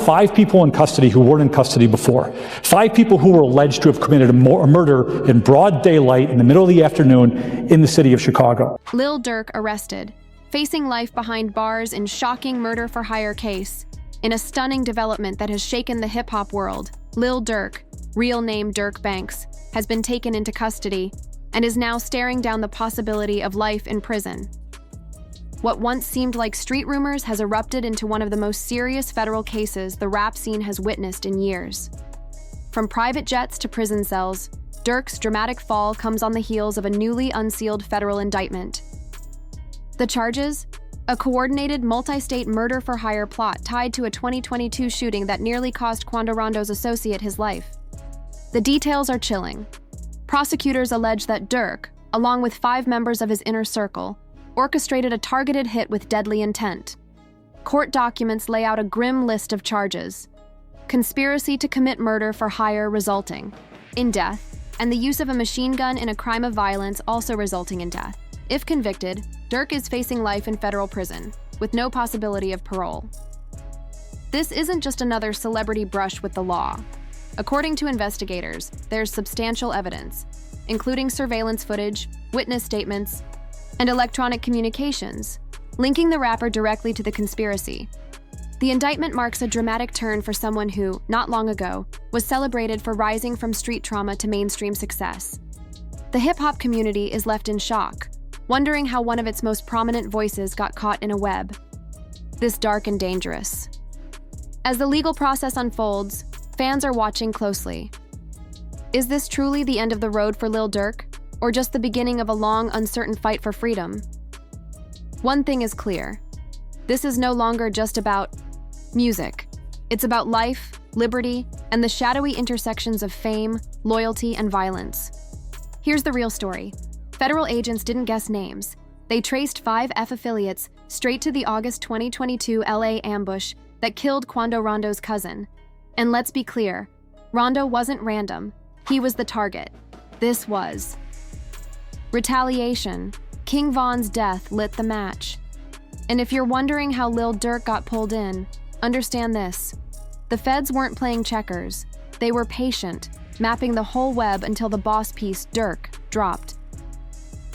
5 people in custody who weren't in custody before. 5 people who were alleged to have committed a murder in broad daylight in the middle of the afternoon in the city of Chicago. Lil Durk arrested, facing life behind bars in shocking murder-for-hire case. In a stunning development that has shaken the hip-hop world, Lil Durk, real name Durk Banks, has been taken into custody and is now staring down the possibility of life in prison. What once seemed like street rumors has erupted into one of the most serious federal cases the rap scene has witnessed in years. From private jets to prison cells, Durk's dramatic fall comes on the heels of a newly unsealed federal indictment. The charges? A coordinated multi-state murder-for-hire plot tied to a 2022 shooting that nearly cost Quando Rondo's associate his life. The details are chilling. Prosecutors allege that Durk, along with 5 members of his inner circle, orchestrated a targeted hit with deadly intent. Court documents lay out a grim list of charges: conspiracy to commit murder for hire resulting in death, and the use of a machine gun in a crime of violence also resulting in death. If convicted, Durk is facing life in federal prison, with no possibility of parole. This isn't just another celebrity brush with the law. According to investigators, there's substantial evidence, including surveillance footage, witness statements, and electronic communications, linking the rapper directly to the conspiracy. The indictment marks a dramatic turn for someone who, not long ago, was celebrated for rising from street trauma to mainstream success. The hip-hop community is left in shock, wondering how one of its most prominent voices got caught in a web. This dark and dangerous. As the legal process unfolds, fans are watching closely. Is this truly the end of the road for Lil Durk, or just the beginning of a long, uncertain fight for freedom? One thing is clear. This is no longer just about music. It's about life, liberty, and the shadowy intersections of fame, loyalty, and violence. Here's the real story. Federal agents didn't guess names. They traced 5 F affiliates straight to the August 2022 LA ambush that killed Quando Rondo's cousin. And let's be clear, Rondo wasn't random. He was the target. This was retaliation. King Von's death lit the match. And if you're wondering how Lil Durk got pulled in, understand this. The feds weren't playing checkers. They were patient, mapping the whole web until the boss piece, Durk, dropped.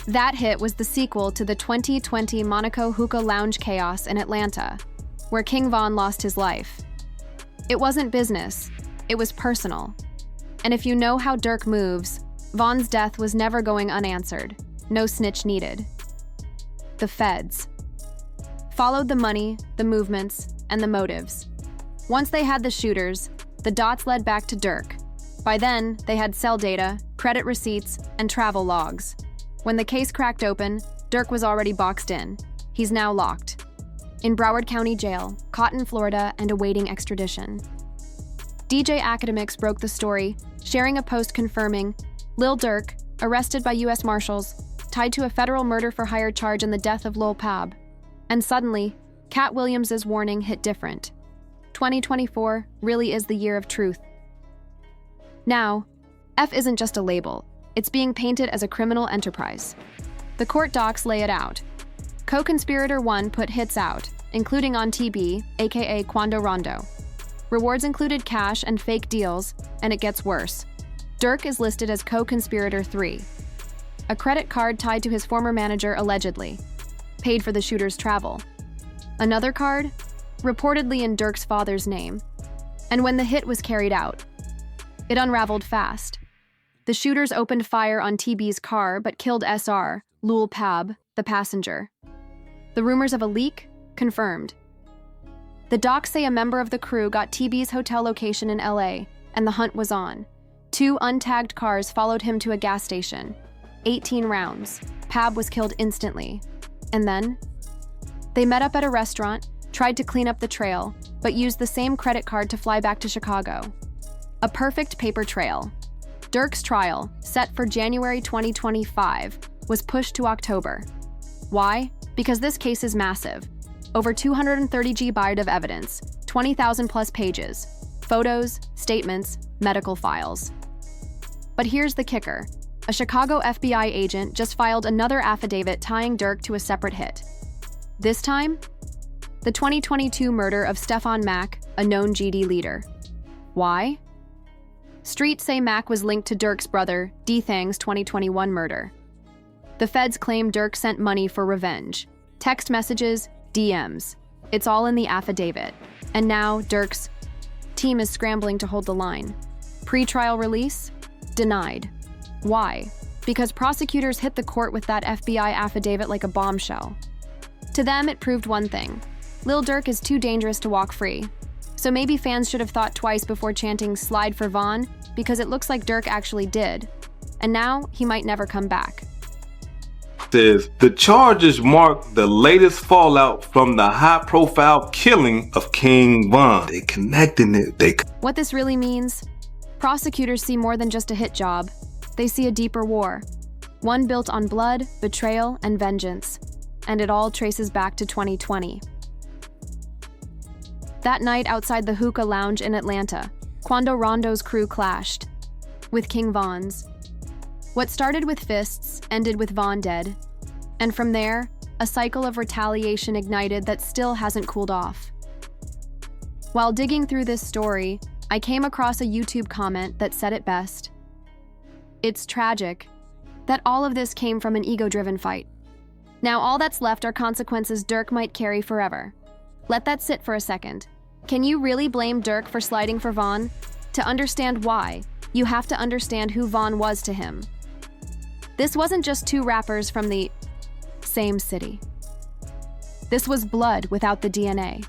That hit was the sequel to the 2020 Monaco hookah lounge chaos in Atlanta, where King Von lost his life. It wasn't business, it was personal. And if you know how Durk moves, Von's death was never going unanswered. No snitch needed. The feds followed the money, the movements, and the motives. Once they had the shooters, the dots led back to Durk. By then, they had cell data, credit receipts, and travel logs. When the case cracked open, Durk was already boxed in. He's now locked in Broward County Jail, Cotton, Florida, and awaiting extradition. DJ Academics broke the story, sharing a post confirming Lil Durk, arrested by U.S. Marshals, tied to a federal murder-for-hire charge in the death of Lil Pab. And suddenly, Cat Williams' warning hit different. 2024 really is the year of truth. Now, F isn't just a label. It's being painted as a criminal enterprise. The court docs lay it out. Co-conspirator 1 put hits out, including on TB, aka Quando Rondo. Rewards included cash and fake deals, and it gets worse. Durk is listed as co-conspirator 3. A credit card tied to his former manager allegedly paid for the shooter's travel. Another card, reportedly in Durk's father's name. And when the hit was carried out, it unraveled fast. The shooters opened fire on TB's car but killed SR, Lul Pab, the passenger. The rumors of a leak? Confirmed. The docs say a member of the crew got TB's hotel location in LA, and the hunt was on. 2 untagged cars followed him to a gas station. 18 rounds. Pab was killed instantly. And then? They met up at a restaurant, tried to clean up the trail, but used the same credit card to fly back to Chicago. A perfect paper trail. Durk's trial, set for January 2025, was pushed to October. Why? Because this case is massive. Over 230 GB of evidence, 20,000 plus pages, photos, statements, medical files. But here's the kicker. A Chicago FBI agent just filed another affidavit tying Durk to a separate hit. This time, the 2022 murder of Stefan Mack, a known GD leader. Why? Streets say Mac was linked to Durk's brother, Deethang's 2021 murder. The feds claim Durk sent money for revenge. Text messages, DMs. It's all in the affidavit. And now Durk's team is scrambling to hold the line. Pre-trial release? Denied. Why? Because prosecutors hit the court with that FBI affidavit like a bombshell. To them, it proved one thing. Lil Durk is too dangerous to walk free. So maybe fans should have thought twice before chanting "slide for Von," because it looks like Durk actually did. And now, he might never come back. Says the charges mark the latest fallout from the high-profile killing of King Von. They connecting it. What this really means? Prosecutors see more than just a hit job. They see a deeper war. One built on blood, betrayal, and vengeance. And it all traces back to 2020. That night outside the hookah lounge in Atlanta, Quando Rondo's crew clashed with King Von's. What started with fists ended with Von dead. And from there, a cycle of retaliation ignited that still hasn't cooled off. While digging through this story, I came across a YouTube comment that said it best. It's tragic that all of this came from an ego-driven fight. Now all that's left are consequences Durk might carry forever. Let that sit for a second. Can you really blame Durk for sliding for Von? To understand why, you have to understand who Von was to him. This wasn't just two rappers from the same city. This was blood without the DNA,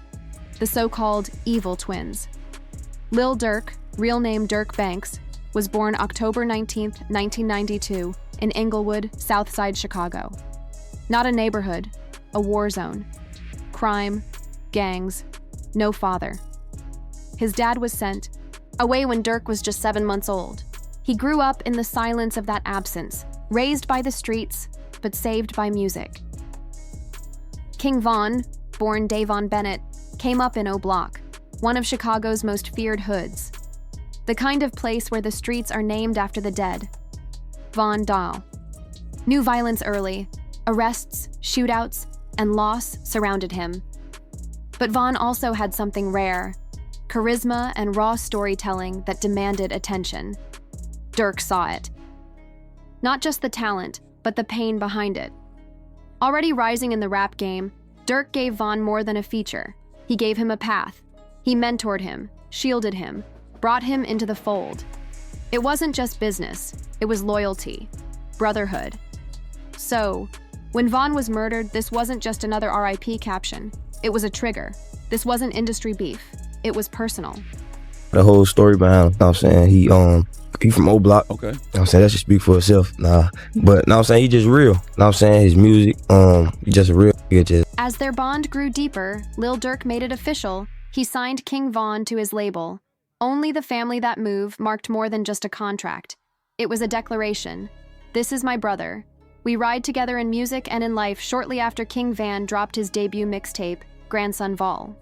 the so-called evil twins. Lil Durk, real name Durk Banks, was born October 19, 1992, in Inglewood, Southside Chicago. Not a neighborhood, a war zone. Crime, gangs, no father. His dad was sent away when Durk was just 7 months old. He grew up in the silence of that absence, raised by the streets, but saved by music. King Von, born Davon Bennett, came up in O Block, one of Chicago's most feared hoods. The kind of place where the streets are named after the dead. Von Dahl. Knew violence early. Arrests, shootouts, and loss surrounded him. But Von also had something rare, charisma and raw storytelling that demanded attention. Durk saw it. Not just the talent, but the pain behind it. Already rising in the rap game, Durk gave Von more than a feature. He gave him a path. He mentored him, shielded him, brought him into the fold. It wasn't just business, it was loyalty, brotherhood. So, when Von was murdered, this wasn't just another RIP caption. It was a trigger. This wasn't industry beef. It was personal. The whole story behind him, you know what I'm saying? He from O Block. Okay. You know what I'm saying? That should speak for itself. But you know what I'm saying? He just real. You know what I'm saying? His music, he just a real nigga. As their bond grew deeper, Lil Durk made it official. He signed King Von to his label. Only the family that move marked more than just a contract. It was a declaration. This is my brother. We ride together in music and in life shortly after King Van dropped his debut mixtape, Grandson Vol.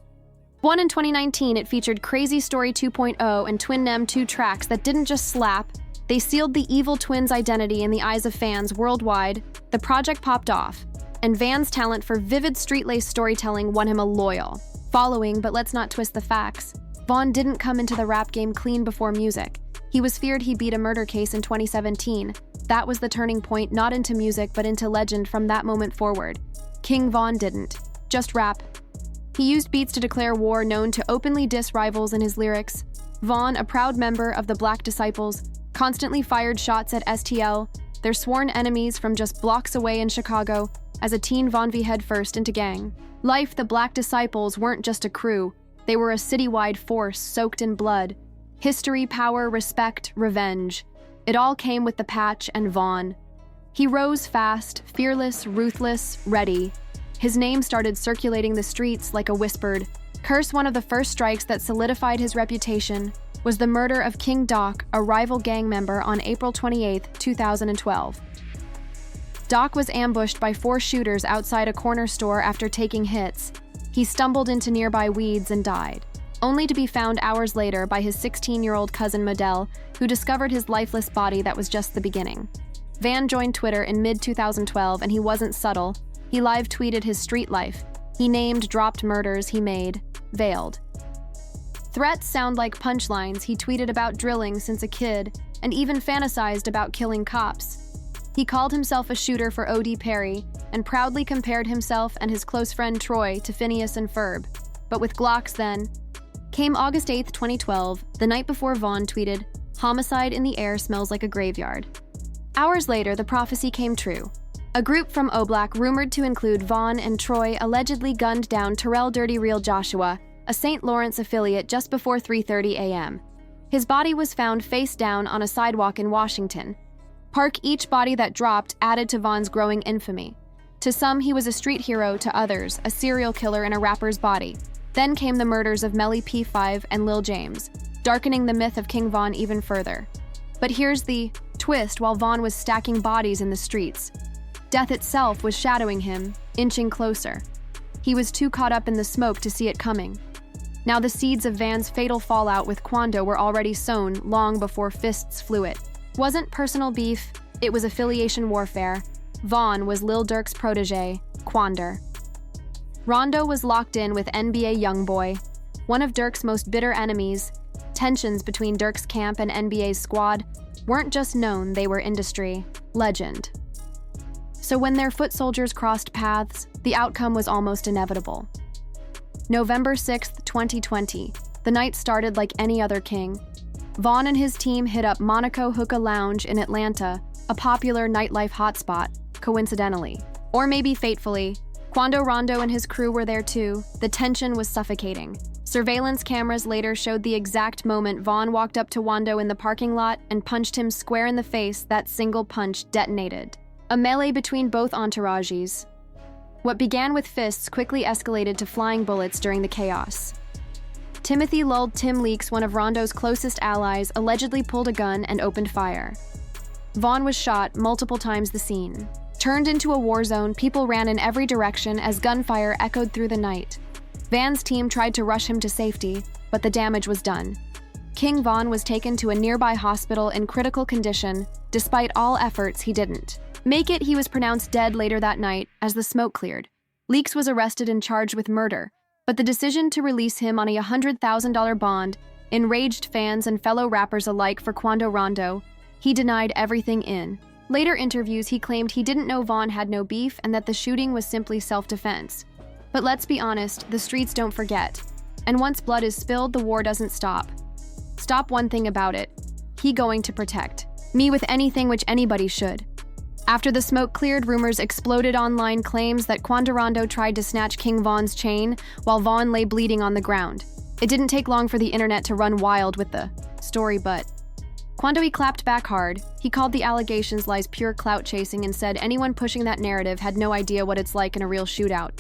Born in 2019, it featured Crazy Story 2.0 and Twin Nem 2 tracks that didn't just slap, they sealed the evil twins' identity in the eyes of fans worldwide. The project popped off, and Van's talent for vivid street-laced storytelling won him a loyal following, but let's not twist the facts. Von didn't come into the rap game clean before music. He was feared he beat a murder case in 2017. That was the turning point, not into music, but into legend from that moment forward. King Von didn't. Just rap. He used beats to declare war, known to openly diss rivals in his lyrics. Von, a proud member of the Black Disciples, constantly fired shots at STL, their sworn enemies from just blocks away in Chicago. As a teen, Von V headfirst into gang life. The Black Disciples weren't just a crew. They were a citywide force soaked in blood. History, power, respect, revenge. It all came with the patch and Von. He rose fast, fearless, ruthless, ready. His name started circulating the streets like a whispered curse. One of the first strikes that solidified his reputation was the murder of King Doc, a rival gang member, on April 28, 2012. Doc was ambushed by 4 shooters outside a corner store after taking hits. He stumbled into nearby weeds and died, only to be found hours later by his 16-year-old cousin Modell, who discovered his lifeless body. That was just the beginning. Van joined Twitter in mid-2012, and he wasn't subtle. He live-tweeted his street life. He named, dropped murders he made, veiled. Threats sound like punchlines he tweeted about drilling since a kid and even fantasized about killing cops. He called himself a shooter for O.D. Perry and proudly compared himself and his close friend Troy to Phineas and Ferb. But with Glocks then, came August 8, 2012, the night before Vaughn tweeted, "Homicide in the air smells like a graveyard." Hours later, the prophecy came true. A group from Oblak rumored to include Vaughn and Troy allegedly gunned down Terrell Dirty Real Joshua, a St. Lawrence affiliate, just before 3:30 a.m. His body was found face down on a sidewalk in Washington. Each body that dropped added to Vaughn's growing infamy. To some, he was a street hero, to others, a serial killer in a rapper's body. Then came the murders of Melly P5 and Lil James, darkening the myth of King Von even further. But here's the twist: while Vaughn was stacking bodies in the streets, death itself was shadowing him, inching closer. He was too caught up in the smoke to see it coming. Now the seeds of Van's fatal fallout with Quando were already sown long before fists flew it. Wasn't personal beef, it was affiliation warfare. Vaughn was Lil Durk's protege, Quander. Rondo was locked in with NBA Youngboy, one of Durk's most bitter enemies. Tensions between Durk's camp and NBA's squad weren't just known, they were industry legend. So when their foot soldiers crossed paths, the outcome was almost inevitable. November 6, 2020, the night started like any other king. Vaughn and his team hit up Monaco Hookah Lounge in Atlanta, a popular nightlife hotspot, coincidentally. Or maybe fatefully, Quando Rondo and his crew were there too. The tension was suffocating. Surveillance cameras later showed the exact moment Vaughn walked up to Wando in the parking lot and punched him square in the face. That single punch detonated a melee between both entourages. What began with fists quickly escalated to flying bullets during the chaos. Timothy lulled Tim Leaks, one of Rondo's closest allies, allegedly pulled a gun and opened fire. Vaughn was shot multiple times the scene. Turned into a war zone, people ran in every direction as gunfire echoed through the night. Van's team tried to rush him to safety, but the damage was done. King Von was taken to a nearby hospital in critical condition. Despite all efforts, he didn't make it. He was pronounced dead later that night as the smoke cleared. Leaks was arrested and charged with murder, but the decision to release him on a $100,000 bond enraged fans and fellow rappers alike. For Quando Rondo, he denied everything in later interviews. He claimed he didn't know Vaughn had no beef and that the shooting was simply self-defense. But let's be honest, the streets don't forget. And once blood is spilled, the war doesn't stop. Stop one thing about it: he going to protect me with anything, which anybody should. After the smoke cleared, rumors exploded online, claims that Quando Rondo tried to snatch King Von's chain while Vaughn lay bleeding on the ground. It didn't take long for the internet to run wild with the story, but Quando, he clapped back hard. He called the allegations lies, pure clout chasing, and said anyone pushing that narrative had no idea what it's like in a real shootout.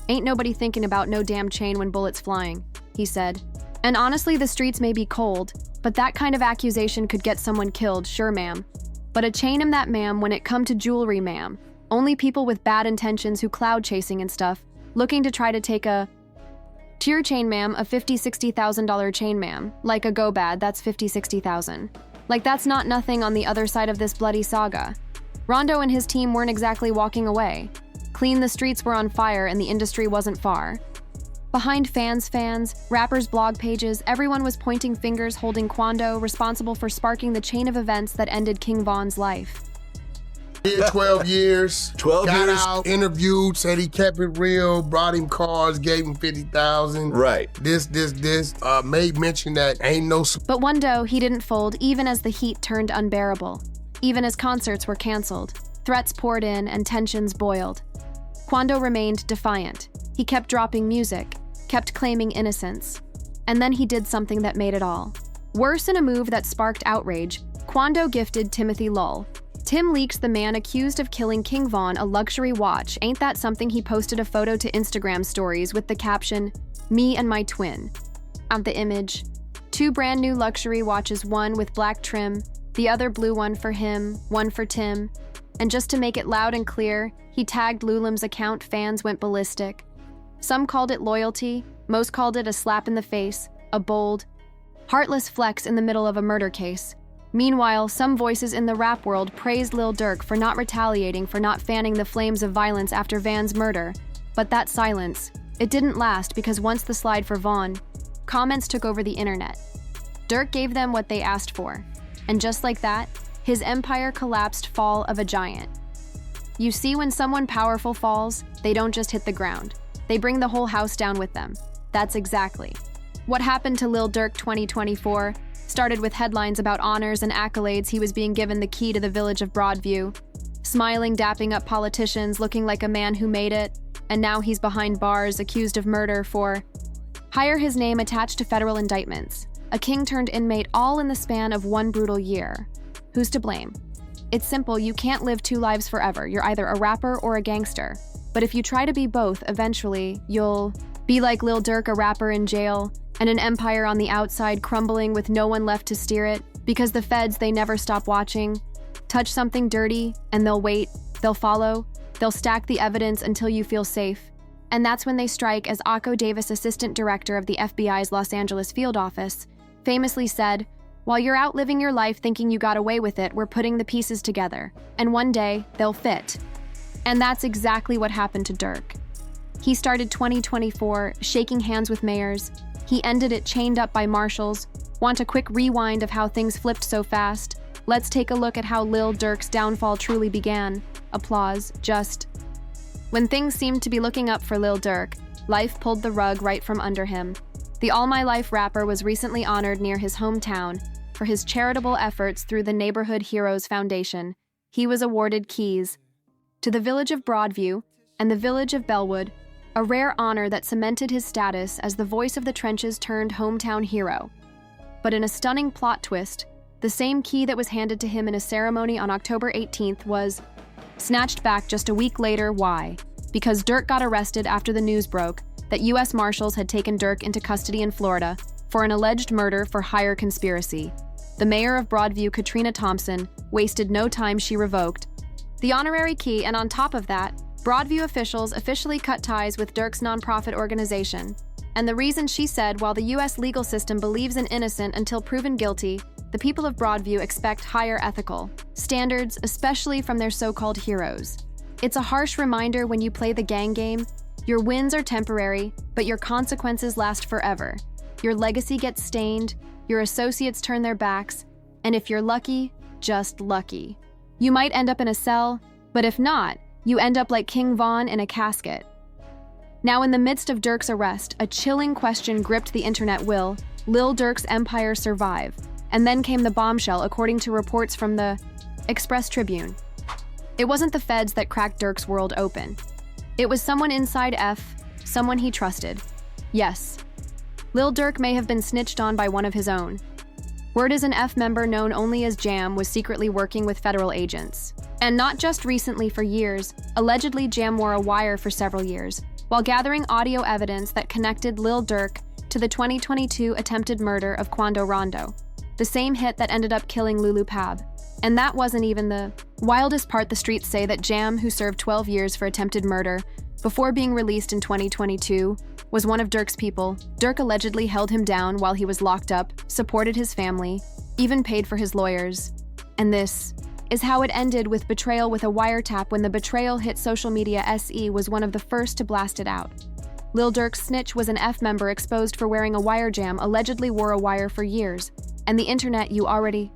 Ain't nobody thinking about no damn chain when bullets flying, he said. And honestly, the streets may be cold, but that kind of accusation could get someone killed, sure ma'am. But a chain am that ma'am when it come to jewelry, ma'am. Only people with bad intentions who cloud chasing and stuff, looking to try to take a to your chain, ma'am, a $50,000-$60,000 chain, ma'am. Like a go bad, that's $50,000-$60,000. Like that's not nothing on the other side of this bloody saga. Rondo and his team weren't exactly walking away. Clean, the streets were on fire and the industry wasn't far. Behind fans, rappers, blog pages, everyone was pointing fingers, holding Quando responsible for sparking the chain of events that ended King Von's life. Did 12 years. 12 got years. out, interviewed, said he kept it real, brought him cars, gave him 50,000. Right. This. Made mention that ain't no. But Wando, he didn't fold, even as the heat turned unbearable. Even as concerts were canceled, threats poured in, and tensions boiled. Quando remained defiant. He kept dropping music, kept claiming innocence. And then he did something that made it all worse. In a move that sparked outrage, Quando gifted Timothy Lull, Tim Leaks, the man accused of killing King Von, a luxury watch. Ain't that something? He posted a photo to Instagram stories with the caption, "Me and my twin." On the image, 2 brand new luxury watches, one with black trim, the other blue, one for him, one for Tim. And just to make it loud and clear, he tagged Lulim's account. Fans went ballistic. Some called it loyalty, most called it a slap in the face, a bold, heartless flex in the middle of a murder case. Meanwhile, some voices in the rap world praised Lil Durk for not retaliating, for not fanning the flames of violence after Van's murder. But that silence, it didn't last, because once the slide for Vaughn, comments took over the internet. Durk gave them what they asked for, and just like that, his empire collapsed. Fall of a giant. You see, when someone powerful falls, they don't just hit the ground. They bring the whole house down with them. That's exactly what happened to Lil Durk 2024. Started with headlines about honors and accolades. He was being given the key to the village of Broadview, smiling, dapping up politicians, looking like a man who made it, and now he's behind bars, accused of murder for hire, his name attached to federal indictments. A king turned inmate, all in the span of one brutal year. Who's to blame? It's simple, you can't live two lives forever. You're either a rapper or a gangster. But if you try to be both, eventually you'll be like Lil Durk, a rapper in jail, and an empire on the outside crumbling with no one left to steer it, because the feds, they never stop watching. Touch something dirty, and they'll wait, they'll follow, they'll stack the evidence until you feel safe. And that's when they strike, as Akko Davis, assistant director of the FBI's Los Angeles field office, famously said, "While you're out living your life thinking you got away with it, we're putting the pieces together, and one day, they'll fit." And that's exactly what happened to Durk. He started 2024 shaking hands with mayors. He ended it chained up by marshals. Want a quick rewind of how things flipped so fast? Let's take a look at how Lil Durk's downfall truly began. Applause, just. When things seemed to be looking up for Lil Durk, life pulled the rug right from under him. The All My Life rapper was recently honored near his hometown for his charitable efforts through the Neighborhood Heroes Foundation. He was awarded keys to the village of Broadview and the village of Bellwood, a rare honor that cemented his status as the voice of the trenches turned hometown hero. But in a stunning plot twist, the same key that was handed to him in a ceremony on October 18th was snatched back just a week later. Why? Because Durk got arrested after the news broke that U.S. Marshals had taken Durk into custody in Florida for an alleged murder for hire conspiracy. The mayor of Broadview, Katrina Thompson, wasted no time. She revoked the honorary key, and on top of that, Broadview officials officially cut ties with Durk's nonprofit organization. And the reason, she said, while the U.S. legal system believes in innocent until proven guilty, the people of Broadview expect higher ethical standards, especially from their so-called heroes. It's a harsh reminder when you play the gang game. Your wins are temporary, but your consequences last forever. Your legacy gets stained, your associates turn their backs, and if you're lucky, just lucky, you might end up in a cell, but if not, you end up like King Von in a casket. Now, in the midst of Durk's arrest, a chilling question gripped the internet. Will Lil Durk's empire survive? And then came the bombshell, according to reports from the Express Tribune. It wasn't the feds that cracked Durk's world open. It was someone inside someone he trusted. Yes, Lil Durk may have been snitched on by one of his own. Word is an F member known only as Jam was secretly working with federal agents. And not just recently, for years. Allegedly, Jam wore a wire for several years, while gathering audio evidence that connected Lil Durk to the 2022 attempted murder of Quando Rondo, the same hit that ended up killing Lulu Pab. And that wasn't even the wildest part. The streets say that Jam, who served 12 years for attempted murder before being released in 2022, was one of Durk's people. Durk allegedly held him down while he was locked up, supported his family, even paid for his lawyers. And this is how it ended, with betrayal with a wiretap. When the betrayal hit social media, SE was one of the first to blast it out. Lil Durk's snitch was an F member exposed for wearing a wire. Jam allegedly wore a wire for years. And the internet, you already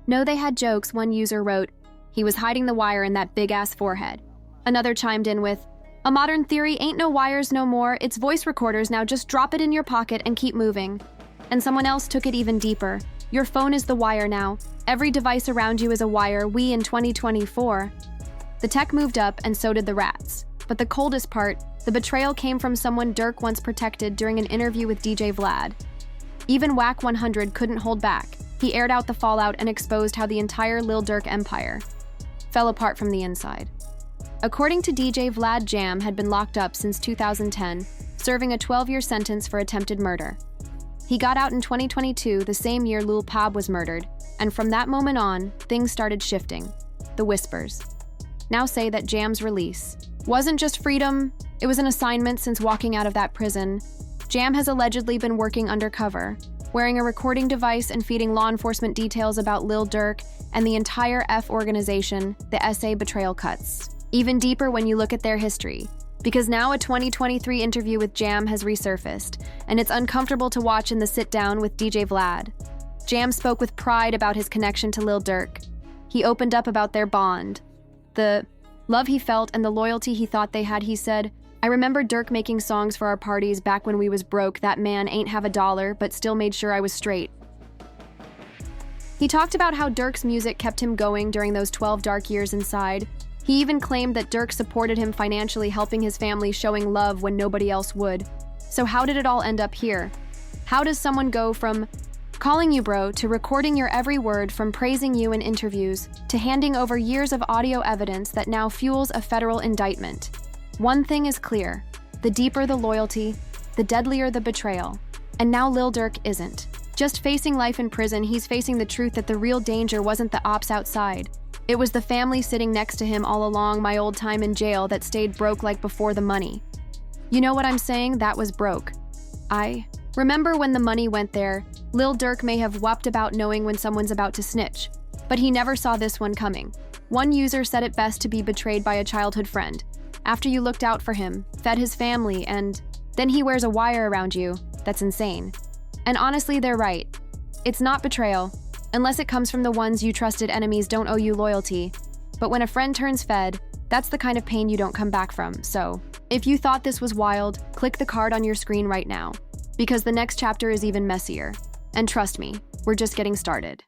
know they had jokes. One user wrote, "He was hiding the wire in that big-ass forehead." Another chimed in with, "A modern theory, ain't no wires no more, it's voice recorders now, just drop it in your pocket and keep moving." And someone else took it even deeper. "Your phone is the wire now. Every device around you is a wire. We in 2024. The tech moved up, and so did the rats. But the coldest part, the betrayal came from someone Durk once protected during an interview with DJ Vlad. Even Whack 100 couldn't hold back. He aired out the fallout and exposed how the entire Lil Durk empire fell apart from the inside. According to DJ Vlad, Jam had been locked up since 2010, serving a 12-year sentence for attempted murder. He got out in 2022, the same year Lil Pab was murdered, and from that moment on, things started shifting. The whispers now say that Jam's release wasn't just freedom, it was an assignment. Since walking out of that prison, Jam has allegedly been working undercover, wearing a recording device and feeding law enforcement details about Lil Durk and the entire F organization, the SA betrayal cuts. Even deeper when you look at their history. Because now a 2023 interview with Jam has resurfaced, and it's uncomfortable to watch in the sit-down with DJ Vlad. Jam spoke with pride about his connection to Lil Durk. He opened up about their bond, the love he felt and the loyalty he thought they had. He said, "I remember Durk making songs for our parties back when we was broke. That man ain't have a dollar, but still made sure I was straight." He talked about how Durk's music kept him going during those 12 dark years inside. He even claimed that Durk supported him financially, helping his family, showing love when nobody else would. So how did it all end up here? How does someone go from calling you bro to recording your every word, from praising you in interviews to handing over years of audio evidence that now fuels a federal indictment? One thing is clear: the deeper the loyalty, the deadlier the betrayal. And now Lil Durk isn't just facing life in prison, he's facing the truth that the real danger wasn't the ops outside. It was the family sitting next to him all along, my old time in jail that stayed broke like before the money. You know what I'm saying? That was broke. I remember when the money went there. Lil Durk may have whopped about knowing when someone's about to snitch, but he never saw this one coming. One user said it best to be betrayed by a childhood friend. After you looked out for him, fed his family, and then he wears a wire around you. That's insane. And honestly, they're right. It's not betrayal, unless it comes from the ones you trusted. Enemies don't owe you loyalty. But when a friend turns fed, that's the kind of pain you don't come back from. So, if you thought this was wild, click the card on your screen right now, because the next chapter is even messier. And trust me, we're just getting started.